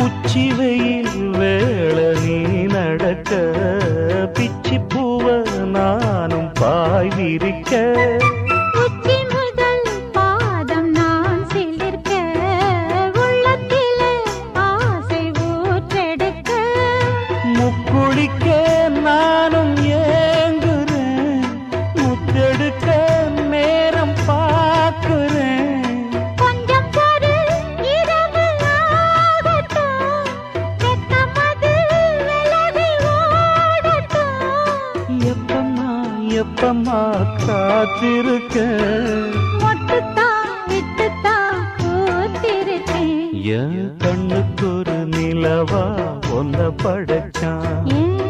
உச்சி வெயில் வேள நீ நடக்க பிச்சி பூவ நானும் பாய் விரிக்க உச்சி முதல் பாதம் நான் சிலிர்க்க உள்ளத்திலே ஆசை ஊற்றெடுக்க முக்குளிக்க நானும் ஏங்குறேன் முத்தெடுக்க நேரம் பார்க்கிறேன் கொஞ்சம் பொறு இரவு ஆகட்டும் வெக்கமது விலகி ஓடட்டும் எப்பமா காத்திருக்க மொட்டுத்தான் விட்டுத்தான் பூத்திருக்கேன் என் கண்ணுக்கு ஒரு நிலவா ஒன்ன படைச்சான் ஏன்